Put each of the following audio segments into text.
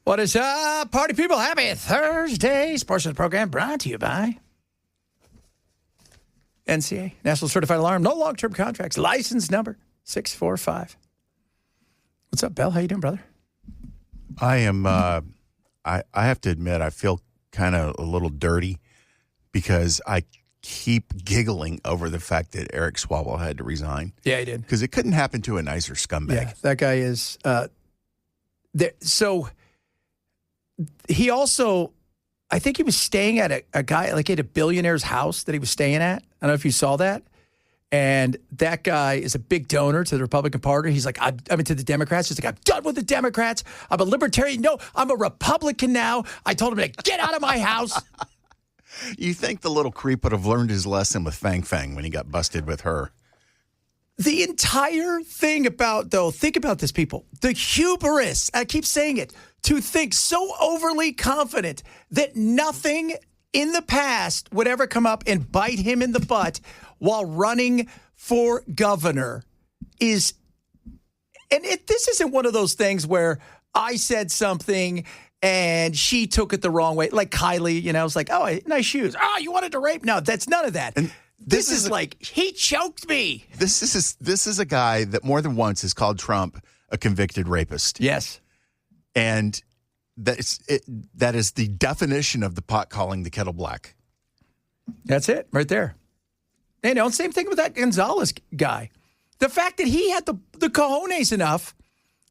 What is up, party people? Happy Thursday. Portion of the program brought to you by NCA, National Certified Alarm. No long-term contracts. License number 645. What's up, Bell? How you doing, brother? I am, I have to admit, I feel kind of a little dirty because I keep giggling over the fact that Eric Swalwell had to resign. Yeah, he did. Because it couldn't happen to a nicer scumbag. Yeah, that guy is... there. So he also... I think he was staying at a guy, like at a billionaire's house that he was staying at. I don't know if you saw that. And that guy is a big donor to the Republican Party. He's like, I'm to the Democrats. He's like, I'm done with the Democrats. I'm a libertarian. No, I'm a Republican now. I told him to get out of my house. You think the little creep would have learned his lesson with Fang Fang when he got busted with her? The entire thing about, though, think about this, people. The hubris, I keep saying it, to think so overly confident that nothing in the past would ever come up and bite him in the butt while running for governor is, and this isn't one of those things where I said something and she took it the wrong way. Like Kylie, you know, it's like, oh, nice shoes. Oh, you wanted to rape? No, that's none of that. And this is like, he choked me. This is a guy that more than once has called Trump a convicted rapist. Yes. And that is the definition of the pot calling the kettle black. That's it right there. You know, same thing with that Gonzalez guy. The fact that he had the cojones enough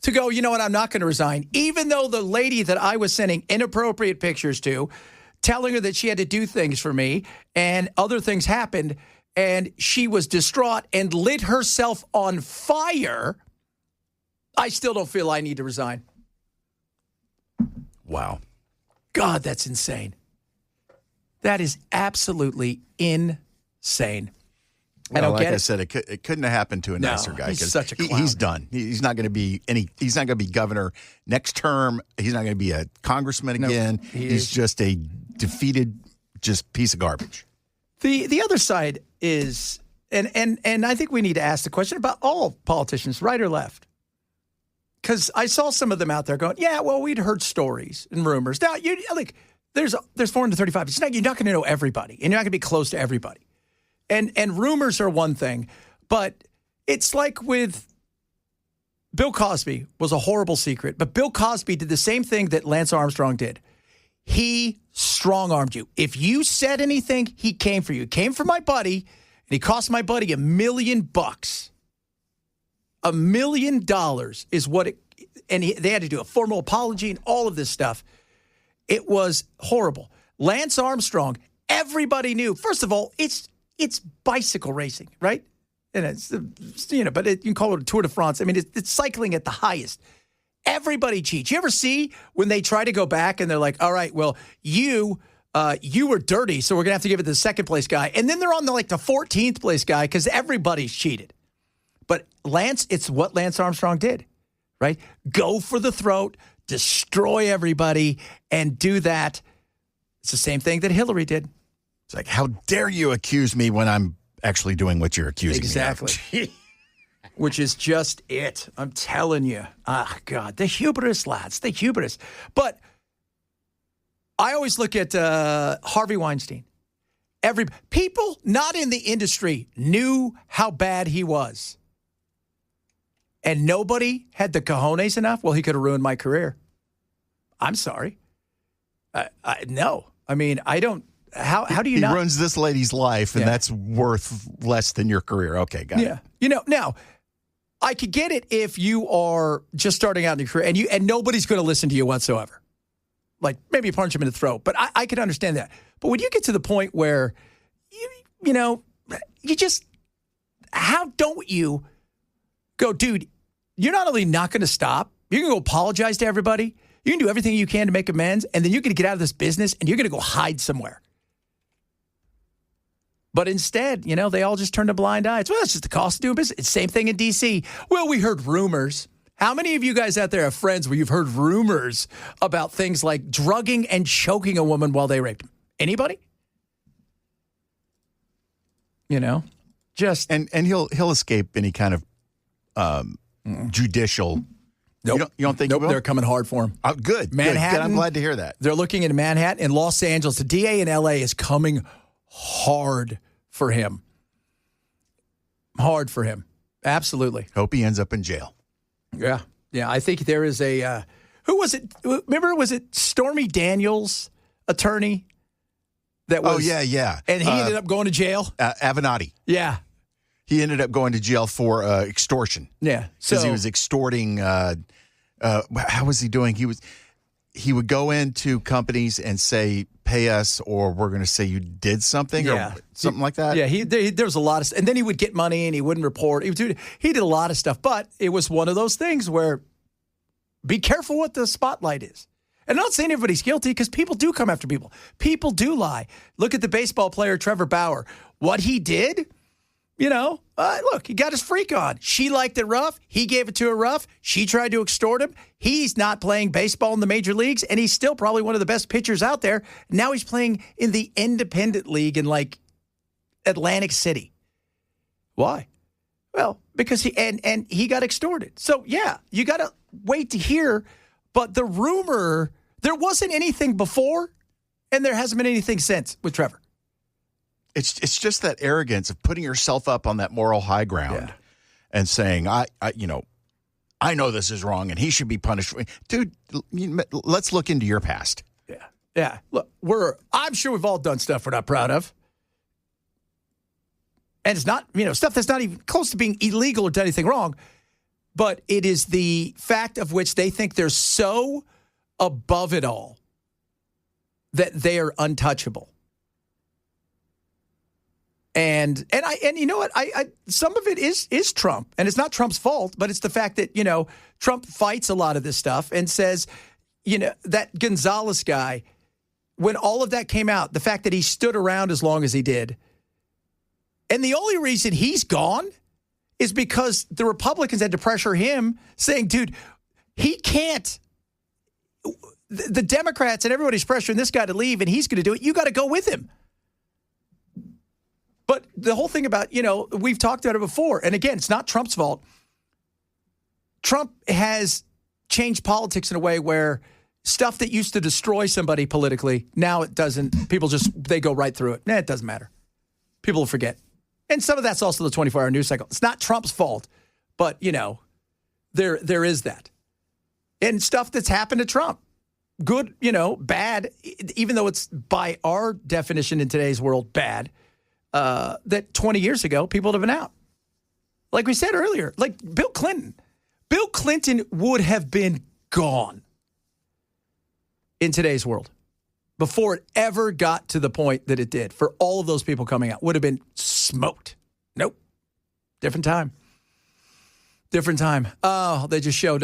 to go, you know what, I'm not going to resign, even though the lady that I was sending inappropriate pictures to, telling her that she had to do things for me, and other things happened, and she was distraught and lit herself on fire, I still don't feel I need to resign. Wow. God, that's insane. That is absolutely insane. Well, like I said, it couldn't have happened to a nicer guy. He's such a clown. He's done. He's not going to be he's not going to be governor next term. He's not going to be a congressman again. He's just a defeated, just piece of garbage. The other side is, and I think we need to ask the question about all politicians, right or left. Because I saw some of them out there going, yeah, well, we'd heard stories and rumors. Now, there's 435. You're not going to know everybody, and you're not going to be close to everybody. And rumors are one thing, but it's like with Bill Cosby was a horrible secret, but Bill Cosby did the same thing that Lance Armstrong did. He strong-armed you. If you said anything, he came for you. He came for my buddy, and he cost my buddy $1 million. $1 million is what it, and they had to do a formal apology and all of this stuff. It was horrible. Lance Armstrong, everybody knew. First of all, it's bicycle racing, right? And it's, but you can call it a Tour de France. I mean, it's cycling at the highest. Everybody cheats. You ever see when they try to go back and they're like, all right, well, you were dirty, so we're going to have to give it to the second place guy. And then they're on the 14th place guy because everybody's cheated. But Lance, it's what Lance Armstrong did, right? Go for the throat, destroy everybody, and do that. It's the same thing that Hillary did. It's like, how dare you accuse me when I'm actually doing what you're accusing me of? Exactly. Which is just it. I'm telling you. Ah, God, the hubris, lads, the hubris. But I always look at Harvey Weinstein. People not in the industry knew how bad he was. And nobody had the cojones enough. Well, he could have ruined my career. I'm sorry. No. I mean, I don't. How do you not? He ruins this lady's life, and that's worth less than your career. Okay, got it. Yeah. Now, I could get it if you are just starting out in your career, and nobody's going to listen to you whatsoever. Like, maybe you punch him in the throat. But I could understand that. But when you get to the point where, you just, how don't you go, dude, you're not only not going to stop, you're going to go apologize to everybody. You can do everything you can to make amends, and then you're going to get out of this business, and you're going to go hide somewhere. But instead, they all just turned a blind eye. Well, it's just the cost of doing business. It's the same thing in D.C. Well, we heard rumors. How many of you guys out there have friends where you've heard rumors about things like drugging and choking a woman while they raped them? Anybody? Just and he'll escape any kind of judicial Nope. You don't think nope, he will? They're coming hard for him. Oh, good. Manhattan. Good. I'm glad to hear that. They're looking into Manhattan and Los Angeles. The DA in L.A. is coming hard for him. Hard for him. Absolutely. Hope he ends up in jail. Yeah. Yeah, I think there is a who was it? Remember, was it Stormy Daniels' attorney? That was, yeah. And he ended up going to jail? Avenatti. Yeah. He ended up going to jail for extortion. Yeah. Because he was extorting. How was he doing? He would go into companies and say, pay us, or we're going to say you did something, or something like that. Yeah, there was a lot of stuff. And then he would get money and he wouldn't report. He did a lot of stuff. But it was one of those things where be careful what the spotlight is. And I'm not saying everybody's guilty, because people do come after people. People do lie. Look at the baseball player Trevor Bauer. What he did, look, he got his freak on. She liked it rough. He gave it to her rough. She tried to extort him. He's not playing baseball in the major leagues, and he's still probably one of the best pitchers out there. Now he's playing in the independent league in, like, Atlantic City. Why? Well, because he got extorted. So, yeah, you got to wait to hear. But the rumor, there wasn't anything before, and there hasn't been anything since with Trevor. It's just that arrogance of putting yourself up on that moral high ground and saying, I know this is wrong and he should be punished. Dude, let's look into your past. Yeah. Look, I'm sure we've all done stuff we're not proud of. And it's not, stuff that's not even close to being illegal or done anything wrong. But it is the fact of which they think they're so above it all that they are untouchable. And you know what? I some of it is Trump, and it's not Trump's fault, but it's the fact that, Trump fights a lot of this stuff and says, that Gonzalez guy, when all of that came out, the fact that he stood around as long as he did, and the only reason he's gone is because the Republicans had to pressure him, saying, dude, he can't. The Democrats and everybody's pressuring this guy to leave, and he's going to do it. You got to go with him. But the whole thing about, we've talked about it before. And again, it's not Trump's fault. Trump has changed politics in a way where stuff that used to destroy somebody politically, now it doesn't. People they go right through it. It doesn't matter. People will forget. And some of that's also the 24-hour news cycle. It's not Trump's fault, but, there is that. And stuff that's happened to Trump. Good, bad, even though it's by our definition in today's world, bad. That 20 years ago, people would have been out. Like we said earlier, like Bill Clinton. Bill Clinton would have been gone in today's world before it ever got to the point that it did. For all of those people coming out, would have been smoked. Nope. Different time. Oh, they just showed,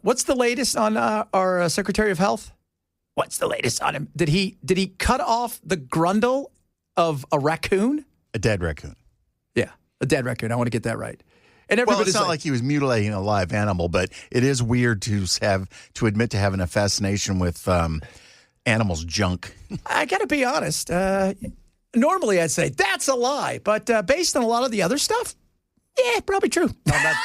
what's the latest on our Secretary of Health? What's the latest on him? Did he cut off the grundle of a raccoon? A dead raccoon. Yeah, a dead raccoon. I want to get that right. And well, it's not like he was mutilating a live animal, but it is weird to admit to having a fascination with animals' junk. I got to be honest. Normally, I'd say that's a lie, but based on a lot of the other stuff, yeah, probably true. Talking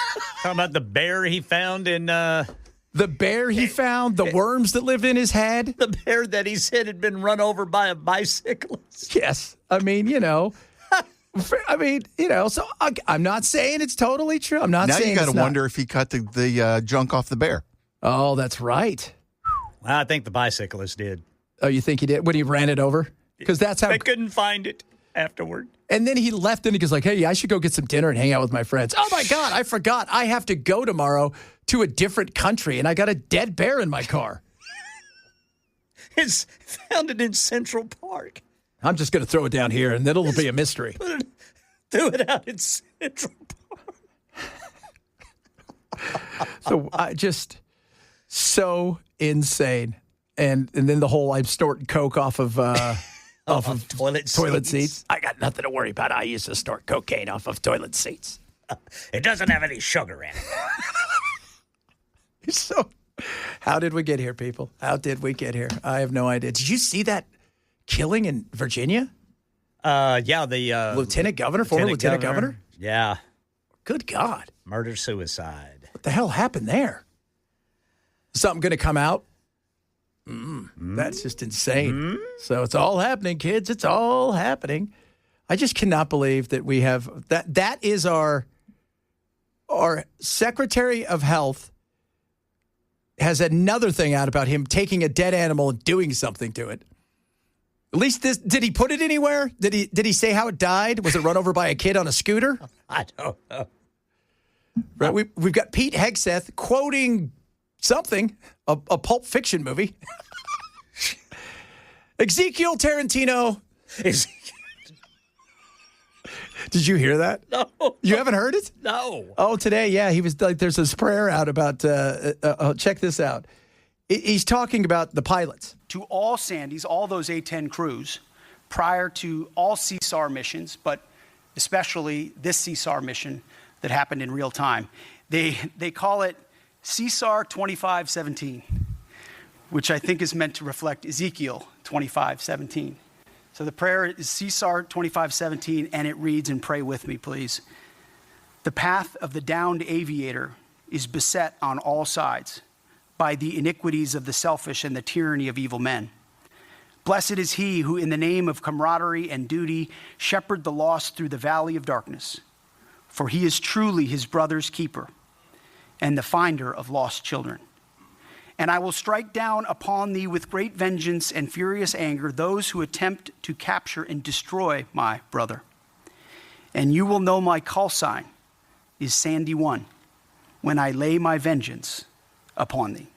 about the bear he found in... The bear he found, the worms that lived in his head. The bear that he said had been run over by a bicyclist. Yes. So I'm not saying it's totally true. I'm not saying now you got to wonder if he cut the junk off the bear. Oh, that's right. Well, I think the bicyclist did. Oh, you think he did? When he ran it over? Because that's how... They couldn't find it afterward. And then he left and he goes like, hey, I should go get some dinner and hang out with my friends. Oh, my God, I forgot. I have to go tomorrow to a different country, and I got a dead bear in my car. It's found it in Central Park. I'm just going to throw it down here, and it'll be a mystery. Threw it out in Central Park. So I just so insane, and then the whole I'm snorting coke off of toilet seats. I got nothing to worry about. I used to snort cocaine off of toilet seats. It doesn't have any sugar in it. So, how did we get here, people? How did we get here? I have no idea. Did you see that killing in Virginia? Yeah, the lieutenant governor, former lieutenant governor. Yeah. Good God. Murder-suicide. What the hell happened there? something going to come out. That's just insane. So it's all happening, kids. It's all happening. I just cannot believe that we have that. That is our Secretary of Health has another thing out about him taking a dead animal and doing something to it. At least this, did he put it anywhere? Did he say how it died? Was it run over by a kid on a scooter? I don't know. Right. We've got Pete Hegseth quoting something, a Pulp Fiction movie. Ezekiel Tarantino. Did you hear that? No. You haven't heard it? No. Oh, today, yeah. He was like, there's this prayer out about, check this out. He's talking about the pilots. To all Sandys, all those A-10 crews, prior to all CSAR missions, but especially this CSAR mission that happened in real time, they call it CSAR 2517, which I think is meant to reflect Ezekiel 2517. So the prayer is CSAR 2517, and it reads, and pray with me, please. The path of the downed aviator is beset on all sides by the iniquities of the selfish and the tyranny of evil men. Blessed is he who, in the name of camaraderie and duty, shepherd the lost through the valley of darkness, for he is truly his brother's keeper and the finder of lost children. And I will strike down upon thee with great vengeance and furious anger those who attempt to capture and destroy my brother. And you will know my call sign is Sandy 1 when I lay my vengeance upon thee.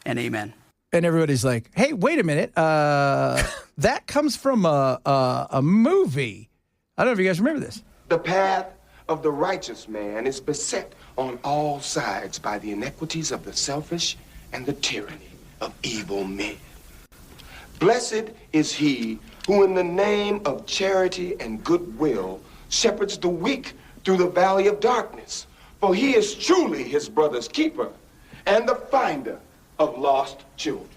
And amen. And everybody's like, hey, wait a minute. That comes from a movie. I don't know if you guys remember this. The path of the righteous man is beset on all sides by the iniquities of the selfish and the tyranny of evil men. Blessed is he who in the name of charity and goodwill shepherds the weak through the valley of darkness, for he is truly his brother's keeper and the finder of lost children.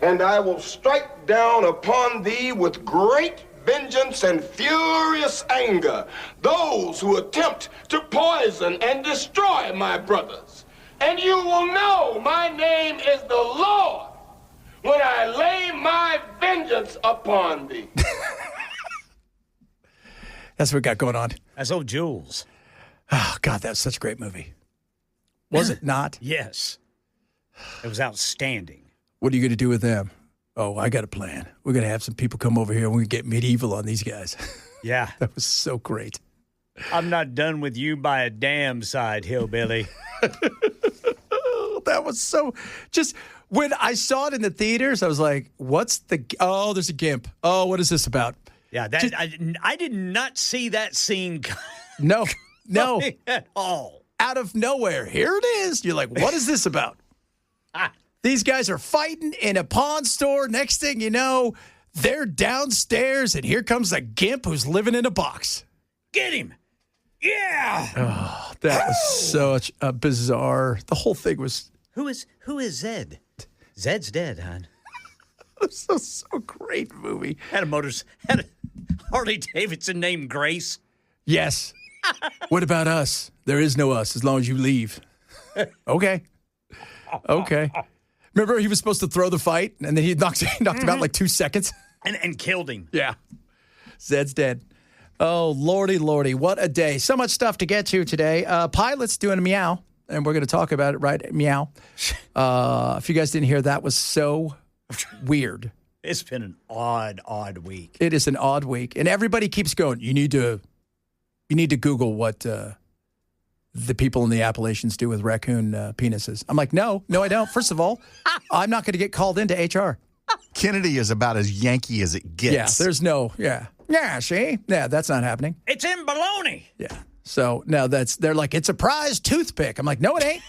And I will strike down upon thee with great vengeance and furious anger those who attempt to poison and destroy my brothers. And you will know my name is the Lord when I lay my vengeance upon thee. That's what we got going on. That's old Jules. Oh, God, that was such a great movie. Was it not? Yes. It was outstanding. What are you going to do with them? Oh, I got a plan. We're going to have some people come over here and we're going to get medieval on these guys. Yeah. That was so great. I'm not done with you by a damn side, hillbilly. That was so just when I saw it in the theaters, I was like, what's oh, there's a gimp. Oh, what is this about? Yeah, that I did not see that scene No, at all. Out of nowhere. Here it is. You're like, what is this about? These guys are fighting in a pawn store. Next thing you know, they're downstairs, and here comes a gimp who's living in a box. Get him. Yeah. Oh, that was such a bizarre. The whole thing was. Who is Zed? Zed's dead, hon. It was so great movie. Had a Harley Davidson named Grace. Yes. What about us? There is no us as long as you leave. Okay. Remember he was supposed to throw the fight, and then he knocked him out like 2 seconds? And killed him. Yeah. Zed's dead. Oh, lordy, what a day. So much stuff to get to today. Pilot's doing a meow, and we're going to talk about it, right? Meow. If you guys didn't hear, that was so weird. It's been an odd week. It is an odd week. And everybody keeps going, you need to Google what the people in the Appalachians do with raccoon penises. I'm like, no, I don't. First of all, I'm not going to get called into HR. Kennedy is about as Yankee as it gets. Yeah, there's no, yeah, see? Yeah, that's not happening. It's in baloney. Yeah. So, no, they're like, it's a prize toothpick. I'm like, no, it ain't.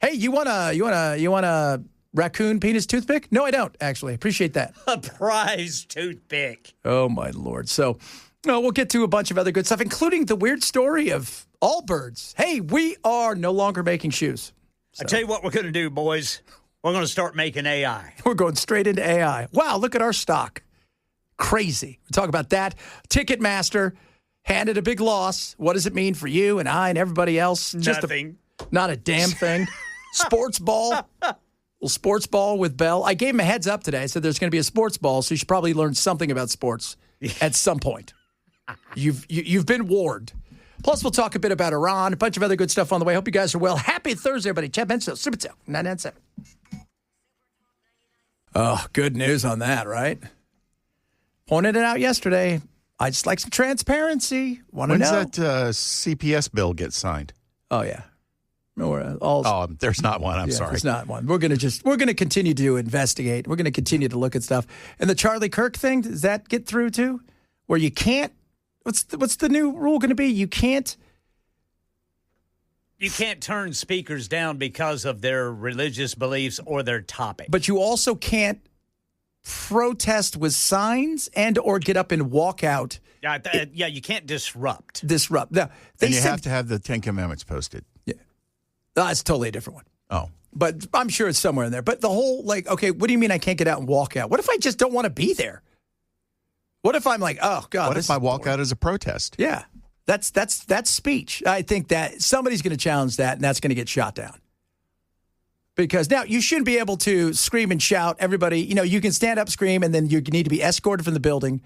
Hey, you want a raccoon penis toothpick? No, I don't, actually. Appreciate that. A prize toothpick. Oh, my Lord. So, we'll get to a bunch of other good stuff, including the weird story of Allbirds. Hey, we are no longer making shoes. So. I tell you what we're going to do, boys. We're going to start making AI. We're going straight into AI. Wow, look at our stock. Crazy. We'll talk about that. Ticketmaster handed a big loss. What does it mean for you and I and everybody else? Nothing. Not a damn thing. Sports ball. Little sports ball with Bell. I gave him a heads up today. I said there's going to be a sports ball, so you should probably learn something about sports at some point. You've been warned. Plus, we'll talk a bit about Iran, a bunch of other good stuff on the way. Hope you guys are well. Happy Thursday, everybody. Chad Benson, Super Talk 997. Oh, good news on that, right? Pointed it out yesterday. I just like some transparency. Want to know? When's that CPS bill get signed? Oh, yeah. There's not one. I'm sorry. There's not one. We're going to continue to investigate. We're going to continue to look at stuff. And the Charlie Kirk thing, does that get through too? Where you can't, what's the new rule going to be? You can't turn speakers down because of their religious beliefs or their topic. But you also can't protest with signs and or get up and walk out. Yeah, you can't disrupt. Now, and you have to have the 10 Commandments posted. Yeah. That's totally a different one. Oh. But I'm sure it's somewhere in there. But the whole, okay, what do you mean I can't get out and walk out? What if I just don't want to be there? What if I'm like, oh, God. What if my walkout is a protest? Yeah. That's speech. I think that somebody's going to challenge that, and that's going to get shot down. Because now you shouldn't be able to scream and shout. Everybody, you can stand up, scream, and then you need to be escorted from the building,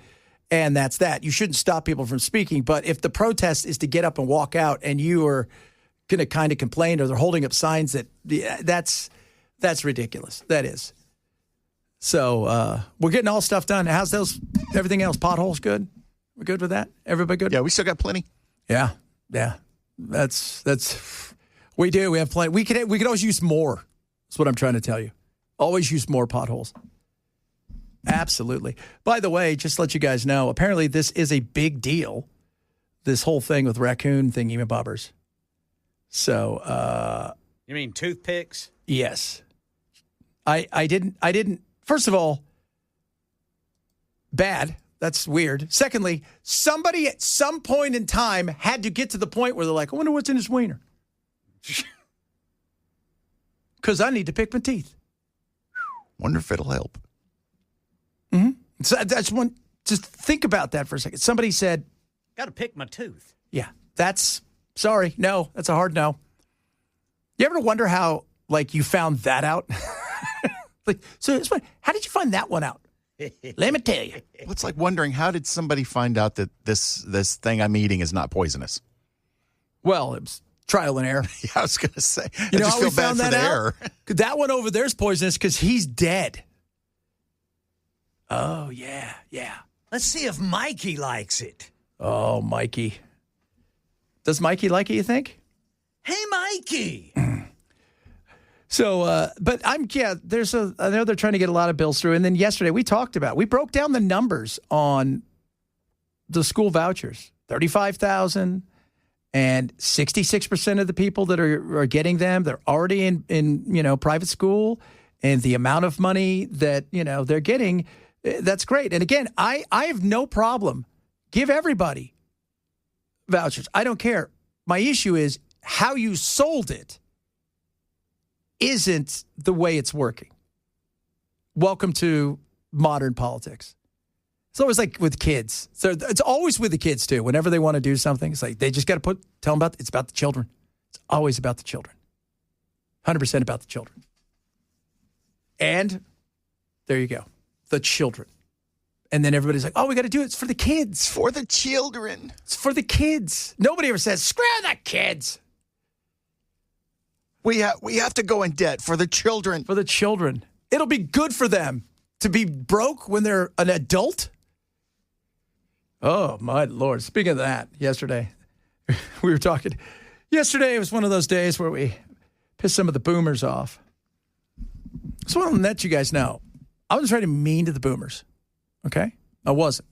and that's that. You shouldn't stop people from speaking. But if the protest is to get up and walk out, and you are going to kind of complain, or they're holding up signs that's ridiculous. That is. So we're getting all stuff done. How's everything else? Potholes good? We're good with that? Everybody good? Yeah, we still got plenty. Yeah. That's we do. We have plenty. We could always use more. That's what I'm trying to tell you. Always use more potholes. Absolutely. By the way, just to let you guys know, apparently this is a big deal. This whole thing with raccoon thingy-bobbers. So, you mean toothpicks? Yes. I didn't. First of all, bad. That's weird. Secondly, somebody at some point in time had to get to the point where they're like, I wonder what's in his wiener. Because I need to pick my teeth. Wonder if it'll help. Mm-hmm. So I just want to think about that for a second. Somebody said, got to pick my tooth. Yeah, sorry. No, that's a hard no. You ever wonder how, you found that out? How did you find that one out? Let me tell you. Well, it's like wondering, how did somebody find out that this thing I'm eating is not poisonous? Well, it was trial and error. Yeah, I was going to say. You know I just how feel we bad found for that the out? error. That one over there is poisonous because he's dead. Oh, yeah. Let's see if Mikey likes it. Oh, Mikey. Does Mikey like it, you think? Hey, Mikey. So, I know they're trying to get a lot of bills through. And then yesterday we broke down the numbers on the school vouchers, 35,000 and 66% of the people that are getting them, they're already in private school, and the amount of money that, they're getting, that's great. And again, I have no problem. Give everybody vouchers. I don't care. My issue is how you sold it isn't the way it's working. Welcome to modern politics. It's always like with kids. So it's always with the kids too. Whenever they want to do something, it's like they just got to tell them it's about the children. It's always about the children. 100% about the children. And there you go. The children. And then everybody's like, oh, we got to do it. It's for the kids. For the children. It's for the kids. Nobody ever says, screw the kids. We have to go in debt for the children. For the children. It'll be good for them to be broke when they're an adult. Oh, my Lord. Speaking of that, yesterday, we were talking. Yesterday, it was one of those days where we pissed some of the boomers off. So I want to let you guys know, I wasn't trying to be mean to the boomers, okay? I wasn't.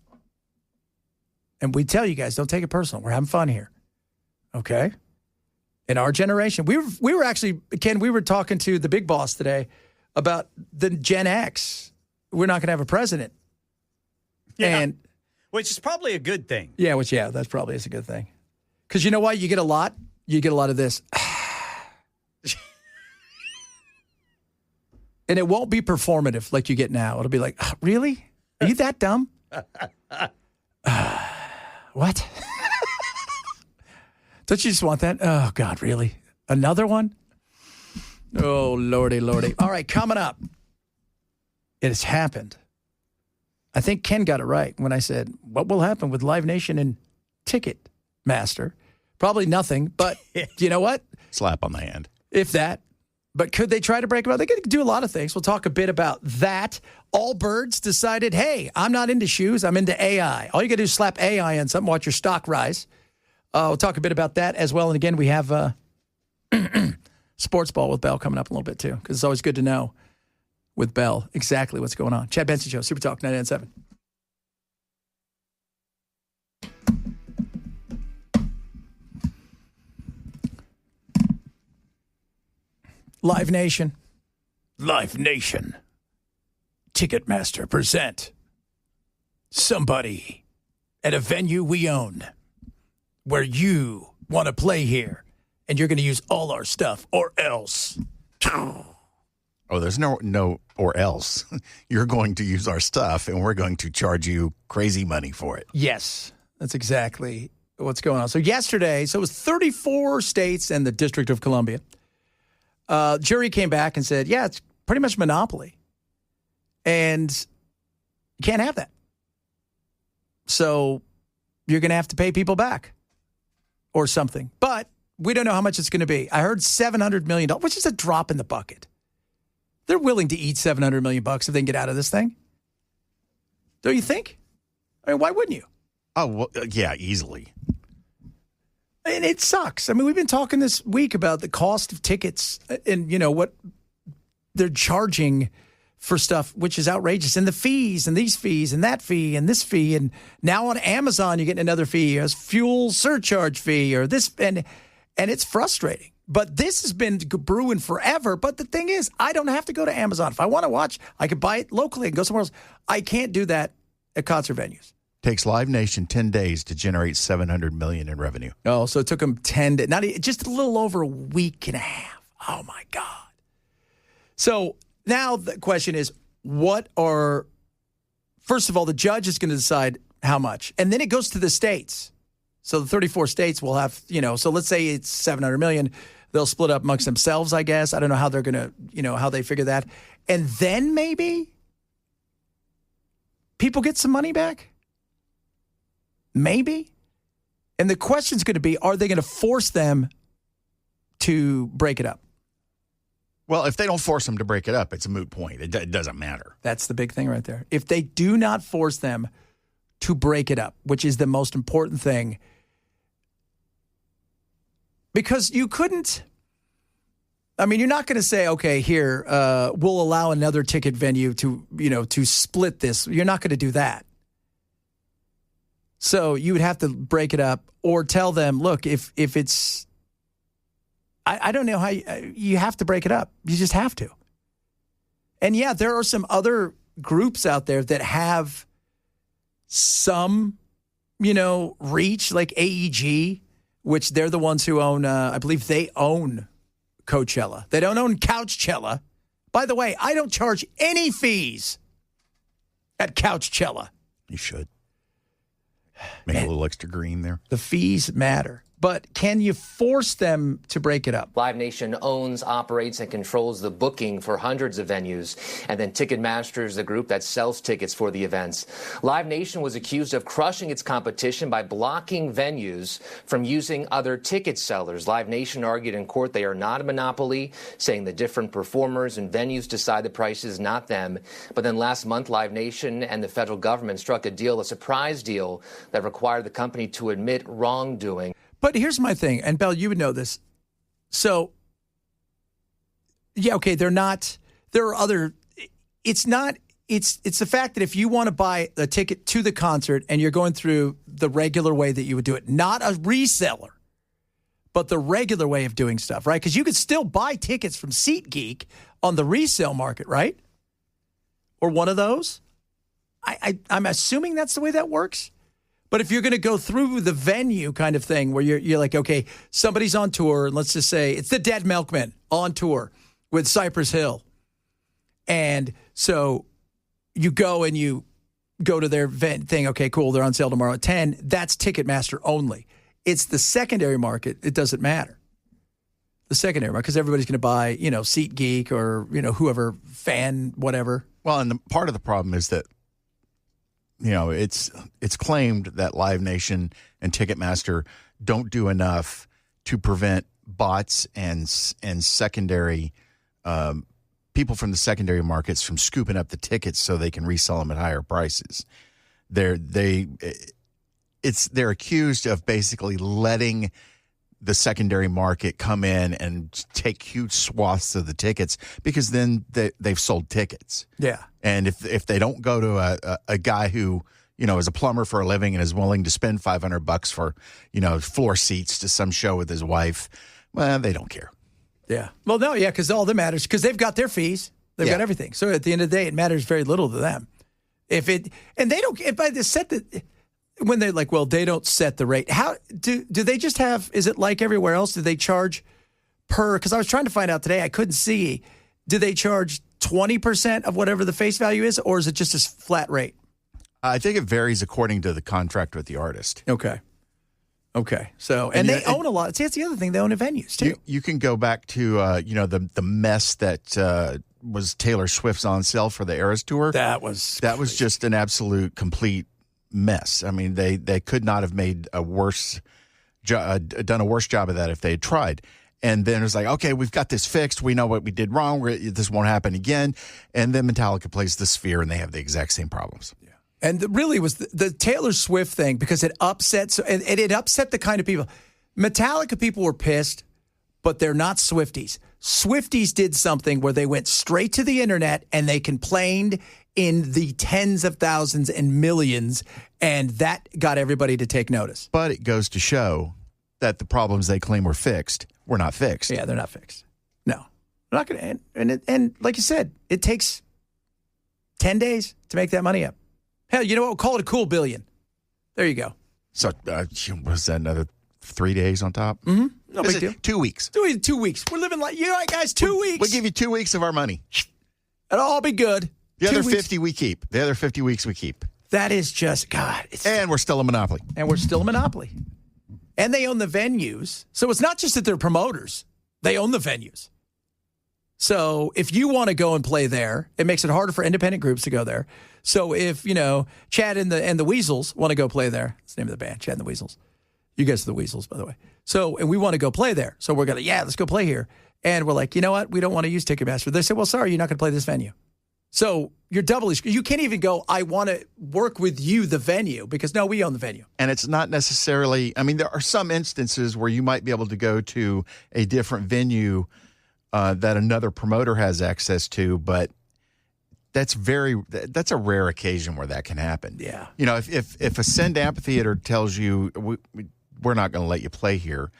And we tell you guys, don't take it personal. We're having fun here, okay? In our generation, we were actually, Ken, we were talking to the big boss today about the Gen X. We're not going to have a president. Yeah. And which is probably a good thing. Yeah, that probably is a good thing. Because you know why? You get a lot of this. And it won't be performative like you get now. It'll be like, really? Are you that dumb? What? Don't you just want that? Oh, God, really? Another one? Oh, lordy, lordy. All right, coming up. It has happened. I think Ken got it right when I said, what will happen with Live Nation and Ticketmaster? Probably nothing, but you know what? Slap on the hand. If that. But could they try to break them out? They could do a lot of things. We'll talk a bit about that. Allbirds decided, hey, I'm not into shoes. I'm into AI. All you got to do is slap AI on something, watch your stock rise. We'll talk a bit about that as well. And again, we have Sports Ball with Bell coming up a little bit too, because it's always good to know with Bell exactly what's going on. Chad Benson Show, Super Talk 99.7. Live Nation. Ticketmaster present somebody at a venue we own where you want to play here and you're going to use all our stuff or else. Oh, there's no or else. You're going to use our stuff and we're going to charge you crazy money for it. Yes, that's exactly what's going on. So yesterday, it was 34 states and the District of Columbia. Jury came back and said, yeah, it's pretty much monopoly. And you can't have that. So you're going to have to pay people back or something. But we don't know how much it's going to be. I heard $700 million, which is a drop in the bucket. They're willing to eat $700 million if they can get out of this thing. Don't you think? I mean, why wouldn't you? Oh, well, yeah, easily. And it sucks. I mean, we've been talking this week about the cost of tickets and, you know, what they're charging for stuff, which is outrageous. And the fees and these fees and that fee and this fee. And now on Amazon, you're getting another fee, a fuel surcharge fee or this. And it's frustrating. But this has been brewing forever. But the thing is, I don't have to go to Amazon. If I want to watch, I could buy it locally and go somewhere else. I can't do that at concert venues. Takes Live Nation 10 days to generate $700 million in revenue. Oh, so it took them 10 days, just a little over a week and a half. Oh, my God. So now the question is, first of all, the judge is going to decide how much. And then it goes to the states. So the 34 states will have, so let's say it's $700 million. They'll split up amongst themselves, I guess. I don't know how they're going to, how they figure that. And then maybe people get some money back. Maybe. And the question's going to be, are they going to force them to break it up? Well, if they don't force them to break it up, it's a moot point. It doesn't matter. That's the big thing right there. If they do not force them to break it up, which is the most important thing, because you couldn't, you're not going to say, okay, here, we'll allow another ticket venue to, to split this. You're not going to do that. So you would have to break it up or tell them, look, if it's, I don't know how you have to break it up. You just have to. And yeah, there are some other groups out there that have some, reach, like AEG, which they're the ones who own, I believe they own Coachella. They don't own Couchella. By the way, I don't charge any fees at Couchella. You should. Make a little extra green there. The fees matter. But can you force them to break it up? Live Nation owns, operates, and controls the booking for hundreds of venues. And then Ticketmaster is the group that sells tickets for the events. Live Nation was accused of crushing its competition by blocking venues from using other ticket sellers. Live Nation argued in court they are not a monopoly, saying the different performers and venues decide the prices, not them. But then last month, Live Nation and the federal government struck a deal, a surprise deal, that required the company to admit wrongdoing. But here's my thing, and Belle, you would know this. So, yeah, okay, there are other, it's the fact that if you want to buy a ticket to the concert and you're going through the regular way that you would do it, not a reseller, but the regular way of doing stuff, right? Because you could still buy tickets from SeatGeek on the resale market, right? Or one of those. I'm assuming that's the way that works. But if you're going to go through the venue kind of thing where you're like, okay, somebody's on tour, and let's just say it's the Dead Milkmen on tour with Cypress Hill. And so you go to their thing. Okay, cool. They're on sale tomorrow at 10. That's Ticketmaster only. It's the secondary market. It doesn't matter. the secondary market because everybody's going to buy, SeatGeek or, whoever, fan, whatever. Well, and part of the problem is that, it's claimed that Live Nation and Ticketmaster don't do enough to prevent bots and secondary people from the secondary markets from scooping up the tickets so they can resell them at higher prices. They're accused of basically letting the secondary market come in and take huge swaths of the tickets because then they've sold tickets. Yeah. And if they don't go to a guy who, is a plumber for a living and is willing to spend $500 for, floor seats to some show with his wife, well, they don't care. Yeah. Well, no, yeah, because all that matters, because they've got their fees. They've got everything. So at the end of the day, it matters very little to them. If by the set that, when they're like, well, they don't set the rate. How do they just have, is it like everywhere else? Do they charge per, because I was trying to find out today, I couldn't see. Do they charge 20% of whatever the face value is, or is it just a flat rate? I think it varies according to the contract with the artist. Okay. So, and they own a lot. See, that's the other thing. They own venues, too. You can go back to, the mess that was Taylor Swift's on sale for the Eras Tour. That was just an absolute, complete mess. I mean, they could not have made done a worse job of that if they had tried. And then it was like, okay, we've got this fixed. We know what we did wrong. This won't happen again. And then Metallica plays the Sphere, and they have the exact same problems. Yeah. And really was the Taylor Swift thing because it upset, and it upset the kind of people. Metallica people were pissed, but they're not Swifties. Swifties did something where they went straight to the internet and they complained in the tens of thousands and millions, and that got everybody to take notice. But it goes to show that the problems they claim were fixed were not fixed. Yeah, they're not fixed. No. They're not going to. And like you said, it takes 10 days to make that money up. Hell, you know what? We'll call it a cool billion. There you go. So was that another 3 days on top? Mm-hmm. No big deal. 2 weeks. 2 weeks. We're living like, all right, guys, 2 weeks. We'll give you 2 weeks of our money. It'll all be good. The other 50 we keep. The other 50 weeks we keep. That is just, God. And we're still a monopoly. And they own the venues. So it's not just that they're promoters. They own the venues. So if you want to go and play there, it makes it harder for independent groups to go there. So if, Chad and the Weasels want to go play there. That's the name of the band, Chad and the Weasels. You guys are the Weasels, by the way. So, and we want to go play there. So we're going to, let's go play here. And we're like, you know what? We don't want to use Ticketmaster. They said, well, sorry, you're not going to play this venue. So you're doubly screwed. You can't even go, I want to work with you, the venue, because no, we own the venue. And it's not necessarily, there are some instances where you might be able to go to a different venue that another promoter has access to, but that's a rare occasion where that can happen. Yeah. If Ascend Amphitheater tells you we're not going to let you play here,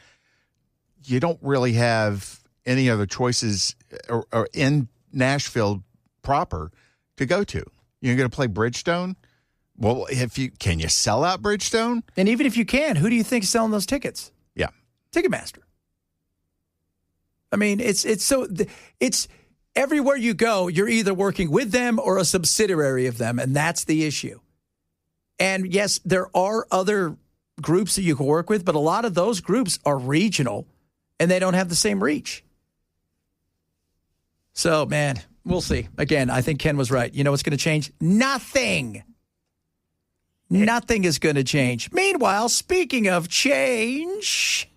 you don't really have any other choices or in Nashville proper to go to. You're going to play Bridgestone? Well, can you sell out Bridgestone? And even if you can, who do you think is selling those tickets? Yeah. Ticketmaster. It's everywhere you go, you're either working with them or a subsidiary of them, and that's the issue. And yes, there are other groups that you can work with, but a lot of those groups are regional, and they don't have the same reach. So, man, we'll see. Again, I think Ken was right. You know what's going to change? Nothing. Nothing is going to change. Meanwhile, speaking of change...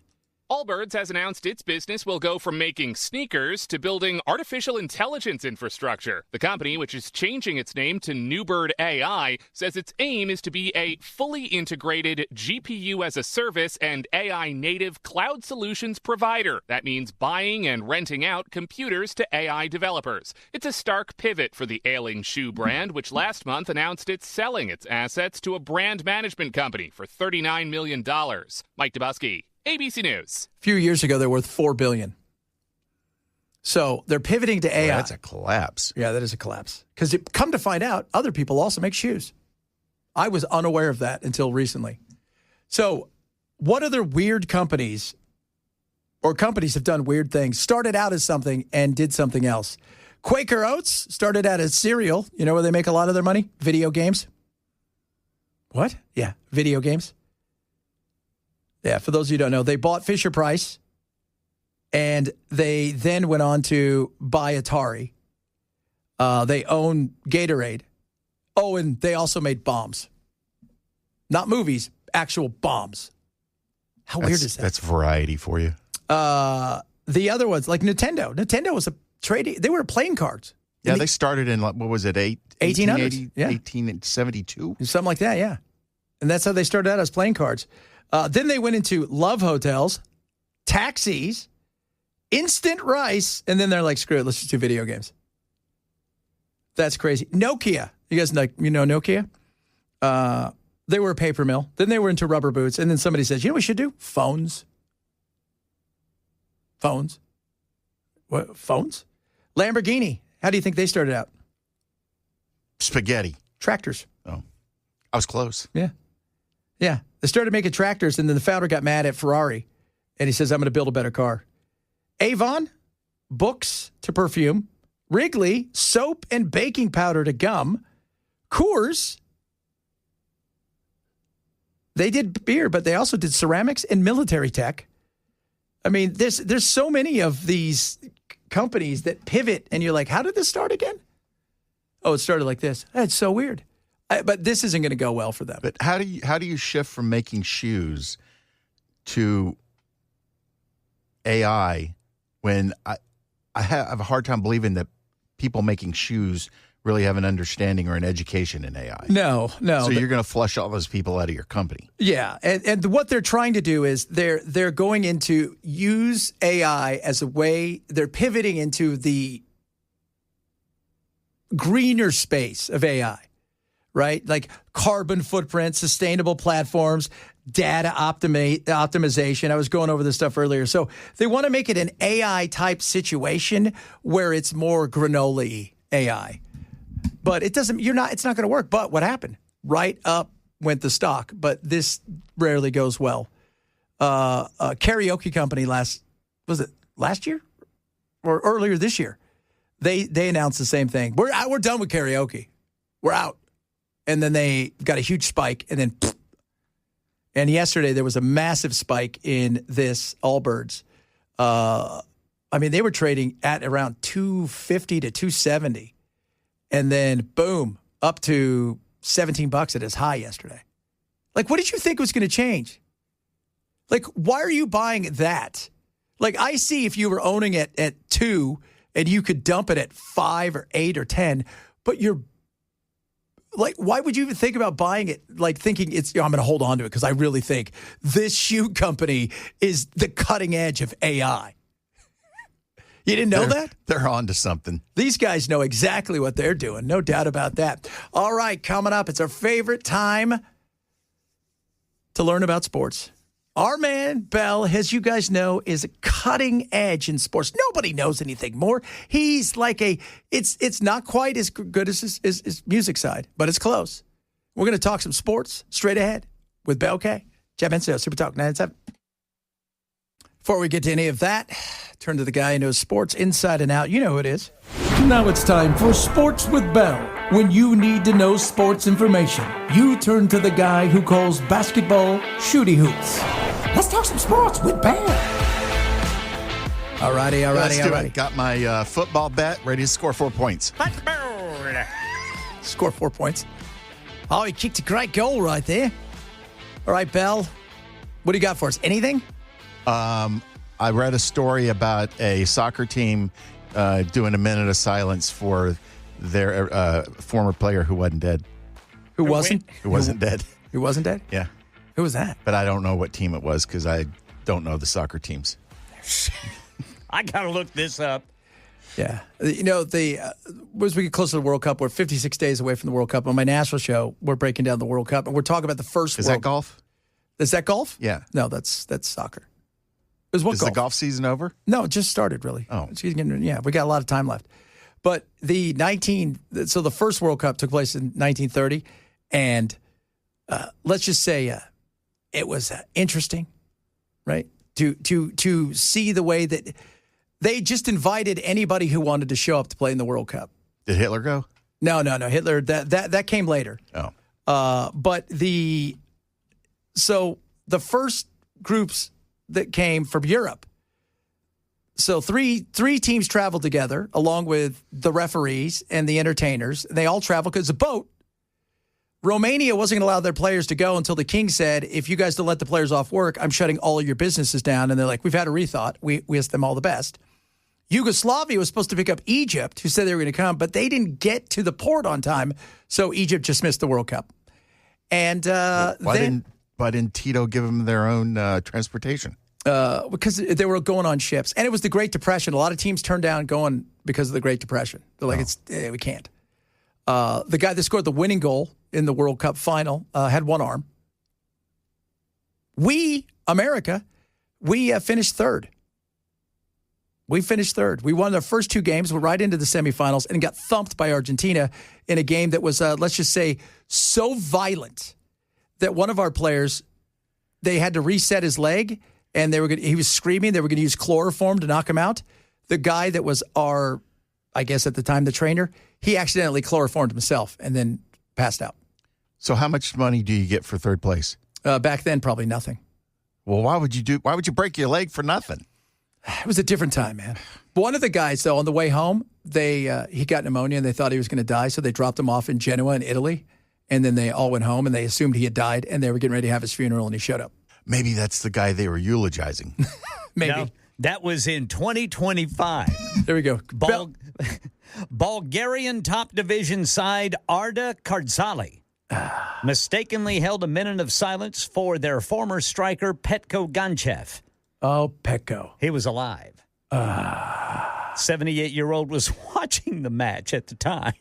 Allbirds has announced its business will go from making sneakers to building artificial intelligence infrastructure. The company, which is changing its name to Newbird AI, says its aim is to be a fully integrated GPU as a service and AI native cloud solutions provider. That means buying and renting out computers to AI developers. It's a stark pivot for the ailing shoe brand, which last month announced it's selling its assets to a brand management company for $39 million. Mike Dubusky, ABC News. A few years ago, they're worth $4 billion. So they're pivoting to AI. Well, that's a collapse. Yeah, that is a collapse. Because come to find out, other people also make shoes. I was unaware of that until recently. So what other weird companies or companies have done weird things, started out as something and did something else? Quaker Oats started out as cereal. You know where they make a lot of their money? Video games. What? Yeah, video games. Yeah, for those of you who don't know, they bought Fisher-Price, And they then went on to buy Atari. They own Gatorade. Oh, and they also made bombs. Not movies, actual bombs. How weird is that? That's variety for you. The other ones, like Nintendo. Nintendo was a trading. They were playing cards. Yeah, they started in, what was it, 1800s? Yeah. 1872? Something like that, yeah. And that's how they started out, as playing cards. Then they went into love hotels, taxis, instant rice, and then they're like, screw it, let's just do video games. That's crazy. Nokia. You guys know Nokia? They were a paper mill. Then they were into rubber boots. And then somebody says, you know what we should do? Phones. Phones. What? Phones? Lamborghini. How do you think they started out? Spaghetti. Tractors. Oh, I was close. Yeah. Yeah. They started making tractors, and then the founder got mad at Ferrari, and he says, I'm going to build a better car. Avon, books to perfume. Wrigley, soap and baking powder to gum. Coors, they did beer, but they also did ceramics and military tech. I mean, there's so many of these companies that pivot, and you're like, how did this start again? Oh, it started like this. That's so weird. But this isn't going to go well for them. But how do you shift from making shoes to AI when I have a hard time believing that people making shoes really have an understanding or an education in AI? No. So you're going to flush all those people out of your company. Yeah, and what they're trying to do is they're going into use AI as a way. They're pivoting into the greener space of AI, right? Like carbon footprint, sustainable platforms, data optimization. I was going over this stuff earlier. So they want to make it an AI type situation where it's more granola AI. But it's not going to work. But what happened? Right up went the stock. But this rarely goes well. A karaoke company last year or earlier this year? They announced the same thing. We're done with karaoke. We're out. And then they got a huge spike, and then and yesterday there was a massive spike in this Allbirds. I mean, they were trading at around 250 to 270. And then, boom, up to $17 at its high yesterday. Like, what did you think was going to change? Like, why are you buying that? Like, I see if you were owning it at 2 and you could dump it at 5 or 8 or 10, but you're like, why would you even think about buying it? Like, thinking I'm going to hold on to it because I really think this shoe company is the cutting edge of AI. You didn't know that? They're on to something. These guys know exactly what they're doing. No doubt about that. All right, coming up, it's our favorite time to learn about sports. Our man, Bell, as you guys know, is a cutting edge in sports. Nobody knows anything more. He's like it's not quite as good as his music side, but it's close. We're going to talk some sports straight ahead with Bell K. Jeff Benson, Super Talk 97. Before we get to any of that, turn to the guy who knows sports inside and out. You know who it is. Now it's time for Sports with Bell. When you need to know sports information, you turn to the guy who calls basketball shooty hoops. Let's talk some sports with Bell. All righty. Got my football bet ready to score 4 points. Score 4 points. Oh, he kicked a great goal right there. All right, Bell, what do you got for us? Anything? I read a story about a soccer team doing a minute of silence for their former player who wasn't dead. Who wasn't? Who wasn't dead. Who wasn't dead? Yeah. Who was that? But I don't know what team it was because I don't know the soccer teams. I got to look this up. Yeah. You know, as we get closer to the World Cup, we're 56 days away from the World Cup. On my Nashville show, we're breaking down the World Cup, and we're talking about the first Is that golf? Is that golf? Yeah. No, that's soccer. Is the golf season over? No, it just started, really. Oh. Yeah, we got a lot of time left. But the first World Cup took place in 1930, and let's just say it was interesting, right? To see the way that they just invited anybody who wanted to show up to play in the World Cup. Did Hitler go? No. Hitler, that came later. Oh. But the first groups that came from Europe, So three teams traveled together along with the referees and the entertainers. They all traveled because it's a boat. Romania wasn't going to allow their players to go until the king said, if you guys don't let the players off work, I'm shutting all of your businesses down. And they're like, we've had a rethought. We wish them all the best. Yugoslavia was supposed to pick up Egypt, who said they were going to come, but they didn't get to the port on time. So Egypt just missed the World Cup. And why didn't Tito give them their own transportation? Because they were going on ships. And it was the Great Depression. A lot of teams turned down going because of the Great Depression. They're like, we can't. The guy that scored the winning goal in the World Cup final had one arm. We, America, we finished third. We finished third. We won our first two games. We're right into the semifinals and got thumped by Argentina in a game that was, let's just say, so violent that one of our players, they had to reset his leg, and he was screaming. They were going to use chloroform to knock him out. The guy that was our, I guess at the time, the trainer, he accidentally chloroformed himself and then passed out. So how much money do you get for third place? Back then, probably nothing. Well, why would you break your leg for nothing? It was a different time, man. One of the guys, though, on the way home, he got pneumonia and they thought he was going to die, so they dropped him off in Genoa in Italy, and then they all went home and they assumed he had died, and they were getting ready to have his funeral, and he showed up. Maybe that's the guy they were eulogizing. Maybe. No, that was in 2025. There we go. Bulgarian top division side Arda Kardzali mistakenly held a minute of silence for their former striker Petko Ganchev. Oh, Petko. He was alive. 78-year-old was watching the match at the time.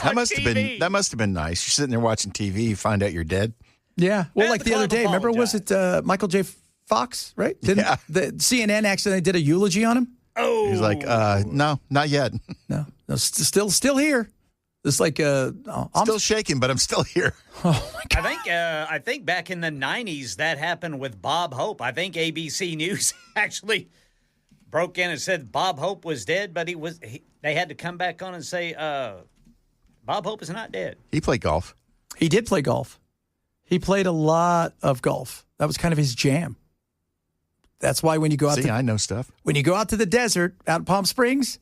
That must have been nice. You're sitting there watching TV, you find out you're dead. Yeah. Well, And like the the other club day, remember, was it Michael J. Fox, right? Yeah. The CNN accidentally did a eulogy on him? Oh. He's like, no, not yet. No, still here. It's like I'm Still shaking, but I'm still here. Oh my God. I think back in the 90s that happened with Bob Hope. I think ABC News actually broke in and said Bob Hope was dead, but they had to come back on and say Bob Hope is not dead. He played golf. He did play golf. He played a lot of golf. That was kind of his jam. That's why when you go out I know stuff. When you go out to the desert out in Palm Springs,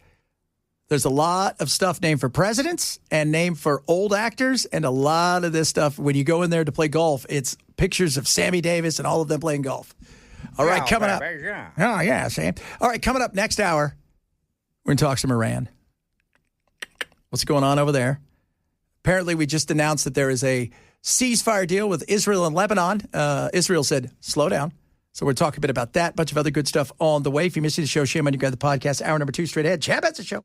there's a lot of stuff named for presidents and named for old actors, and a lot of this stuff, when you go in there to play golf, it's pictures of Sammy Davis and all of them playing golf. All right, coming up. Oh, yeah, Sam. All right, coming up next hour, we're going to talk some Iran. What's going on over there? Apparently, we just announced that there is a ceasefire deal with Israel and Lebanon. Israel said, slow down. So we're talking a bit about that, a bunch of other good stuff on the way. If you missed the show, shame on you. Got the podcast. Hour number 2 straight ahead. Chad Benson Show.